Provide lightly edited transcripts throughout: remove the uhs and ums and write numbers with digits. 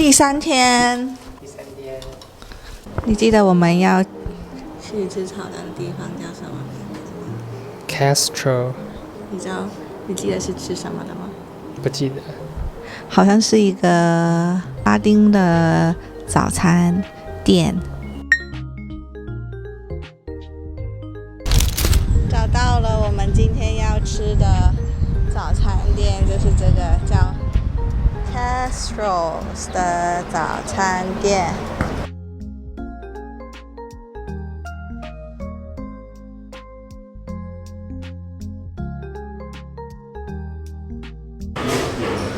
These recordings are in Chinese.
第三天，你记得我们要去吃炒蛋的地方叫什么 Castro， 你记得是吃什么的吗？不记得。好像是一个拉丁的早餐店。找到了我们今天要吃的早餐店，就是这个叫 Castro's 的早餐店。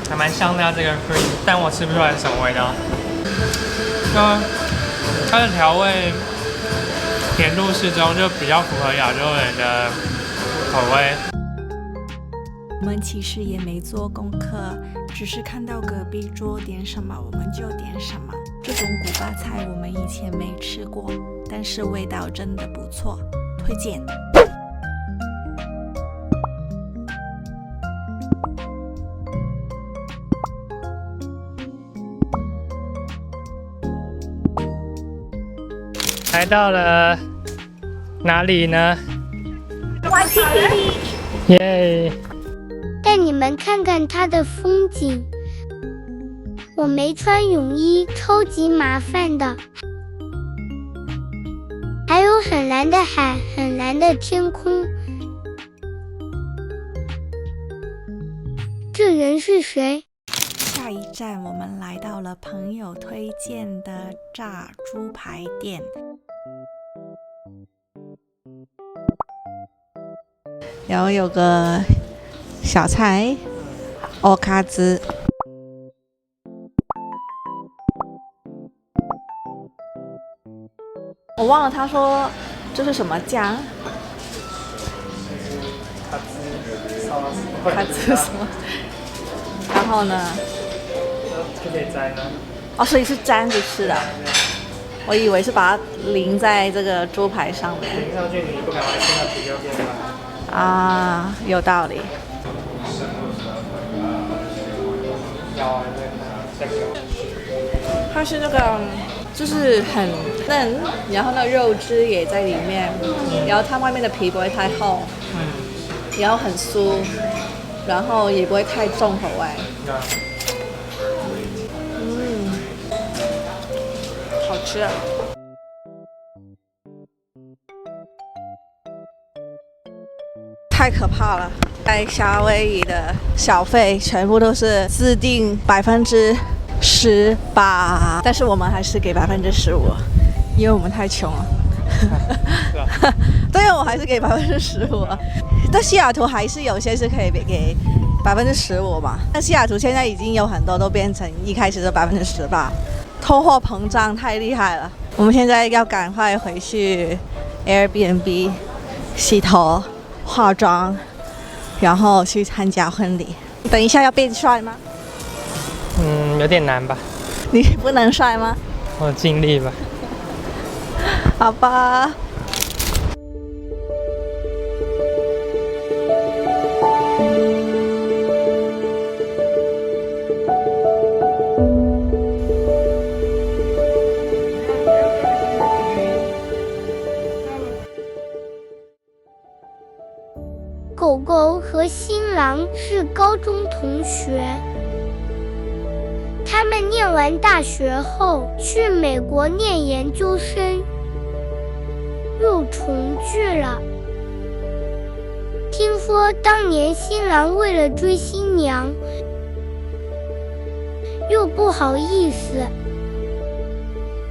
还蛮香的这个 cream， 但我吃不出来是什么味道。它的调味甜度适中，就比较符合亚洲人的口味。我们其实也没做功课，只是看到隔壁桌点什么我们就点什么。这种古巴菜我们以前没吃过，但是味道真的不错，推荐。来到了哪里呢？耶！带你们看看它的风景。我没穿泳衣，超级麻烦的。还有很蓝的海，很蓝的天空。这人是谁？下一站我们来到了朋友推荐的炸猪排店。然后有个小菜欧卡兹，我忘了他说这是什么酱，卡兹什么？然后呢？就可以沾了。哦，所以是沾着吃的。我以为是把它淋在这个猪排上面。淋上去你不赶快吃，那皮就变软。啊，有道理。它是那个，就是很嫩，然后那肉汁也在里面，然后它外面的皮不会太厚，然后很酥，然后也不会太重口味。好吃啊！太可怕了！在夏威夷的小费全部都是自定18%，但是我们还是给15%，因为我们太穷了。对，我还是给15%。但西雅图还是有些是可以给15%嘛。但西雅图现在已经有很多都变成一开始的18%，通货膨胀太厉害了。我们现在要赶快回去 Airbnb 洗头、化妆，然后去参加婚礼。等一下要变帅吗？有点难吧。你不能帅吗？我尽力吧。好吧。狗狗和新郎是高中同学，他们念完大学后去美国念研究生，又重聚了。听说当年新郎为了追新娘，又不好意思，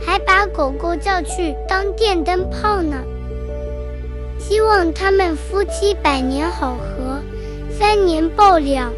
还把狗狗叫去当电灯泡呢。希望他们夫妻百年好合，3年抱2。